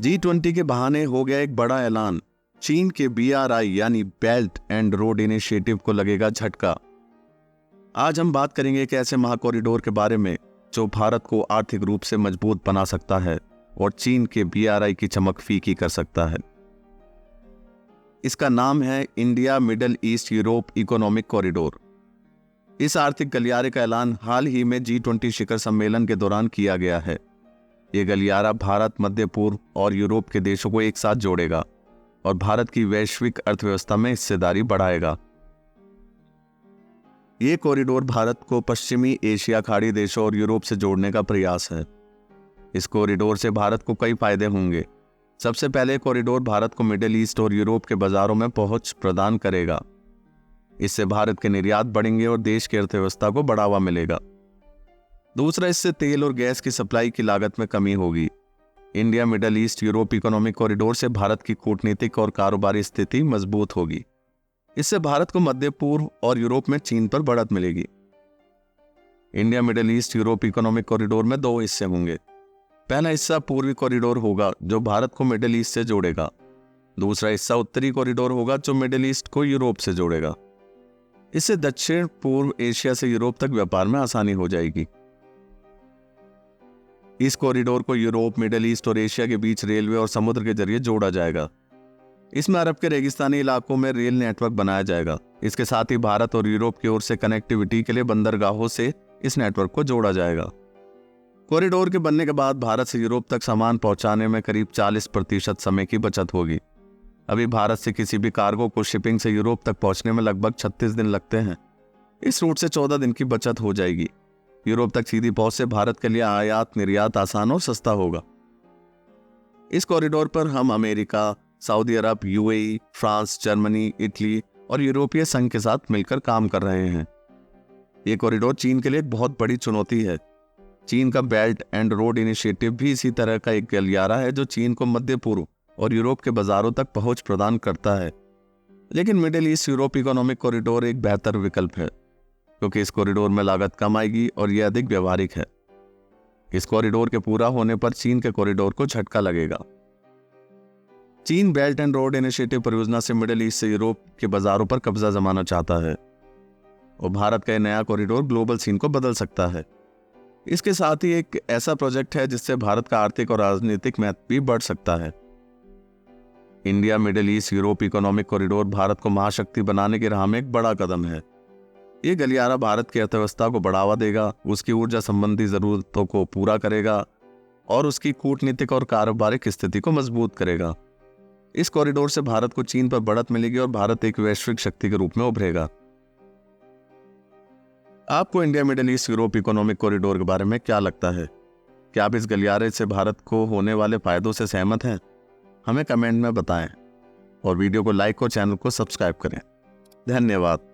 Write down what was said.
G20 के बहाने हो गया एक बड़ा ऐलान। चीन के BRI यानी बेल्ट एंड रोड इनिशिएटिव को लगेगा झटका। आज हम बात करेंगे एक ऐसे महाकॉरिडोर के बारे में जो भारत को आर्थिक रूप से मजबूत बना सकता है और चीन के BRI की चमक फीकी कर सकता है। इसका नाम है India middle east Europe economic corridor. इस आर्थिक गलियारे का ऐलान हाल ही में G20 शिखर सम्मेलन के दौरान किया गया है। ये गलियारा भारत, मध्य पूर्व और यूरोप के देशों को एक साथ जोड़ेगा और भारत की वैश्विक अर्थव्यवस्था में हिस्सेदारी बढ़ाएगा। ये कॉरिडोर भारत को पश्चिमी एशिया खाड़ी देशों और यूरोप से जोड़ने का प्रयास है। इस कॉरिडोर से भारत को कई फायदे होंगे। सबसे पहले कॉरिडोर भारत को मिडिल ईस्ट और यूरोप के बाजारों में पहुंच प्रदान करेगा। इससे भारत के निर्यात बढ़ेंगे और देश की अर्थव्यवस्था को बढ़ावा मिलेगा। दूसरा, इससे तेल और गैस की सप्लाई की लागत में कमी होगी। India middle east Europe economic corridor से भारत की कूटनीतिक और कारोबारी स्थिति मजबूत होगी। इससे भारत को मध्य पूर्व और यूरोप में चीन पर बढ़त मिलेगी। India middle east Europe economic corridor में दो हिस्से होंगे। पहला हिस्सा पूर्वी कॉरिडोर होगा जो भारत को मिडिल ईस्ट से जोड़ेगा। दूसरा हिस्सा उत्तरी कॉरिडोर होगा जो मिडिल ईस्ट को यूरोप से जोड़ेगा। इससे दक्षिण पूर्व एशिया से यूरोप तक व्यापार में आसानी हो जाएगी। इस कॉरिडोर को यूरोप, मिडिल ईस्ट और एशिया के बीच रेलवे और समुद्र के जरिए जोड़ा जाएगा। इसमें अरब के रेगिस्तानी इलाकों में रेल नेटवर्क बनाया जाएगा। इसके साथ ही भारत और यूरोप की ओर से कनेक्टिविटी के लिए बंदरगाहों से इस नेटवर्क को जोड़ा जाएगा। कॉरिडोर के बनने के बाद भारत से यूरोप तक सामान पहुंचाने में करीब 40% समय की बचत होगी। अभी भारत से किसी भी कार्गो को शिपिंग से यूरोप तक पहुंचने में लगभग 36 दिन लगते हैं। इस रूट से 14 दिन की बचत हो जाएगी। यूरोप तक सीधी पहुंच से भारत के लिए आयात निर्यात आसान और सस्ता होगा। इस कॉरिडोर पर हम अमेरिका, सऊदी अरब, UAE, फ्रांस, जर्मनी, इटली और यूरोपीय संघ के साथ मिलकर काम कर रहे हैं। ये कॉरिडोर चीन के लिए एक बहुत बड़ी चुनौती है। चीन का बेल्ट एंड रोड इनिशिएटिव भी इसी तरह का एक गलियारा है जो चीन को मध्य पूर्व और यूरोप के बाजारों तक पहुंच प्रदान करता है। लेकिन middle east Europe economic corridor एक बेहतर विकल्प है क्योंकि इस कॉरिडोर में लागत कम आएगी और यह अधिक व्यवहारिक है। इस कॉरिडोर के पूरा होने पर चीन के कॉरिडोर को झटका लगेगा। चीन बेल्ट एंड रोड इनिशिएटिव परियोजना से मिडिल ईस्ट से यूरोप के बाजारों पर कब्जा जमाना चाहता है और भारत का यह नया कॉरिडोर ग्लोबल सीन को बदल सकता है। इसके साथ ही एक ऐसा प्रोजेक्ट है जिससे भारत का आर्थिक और राजनीतिक महत्व भी बढ़ सकता है। India middle east Europe economic corridor Bharat को महाशक्ति बनाने की राह में एक बड़ा कदम है। ये गलियारा भारत की अर्थव्यवस्था को बढ़ावा देगा, उसकी ऊर्जा संबंधी जरूरतों को पूरा करेगा और उसकी कूटनीतिक और कारोबारिक स्थिति को मजबूत करेगा। इस कॉरिडोर से भारत को चीन पर बढ़त मिलेगी और भारत एक वैश्विक शक्ति के रूप में उभरेगा। आपको India middle east Europe economic corridor के बारे में क्या लगता है? क्या आप इस गलियारे से भारत को होने वाले फायदों से सहमत हैं? हमें कमेंट में बताएं और वीडियो को लाइक और चैनल को सब्सक्राइब करें। धन्यवाद।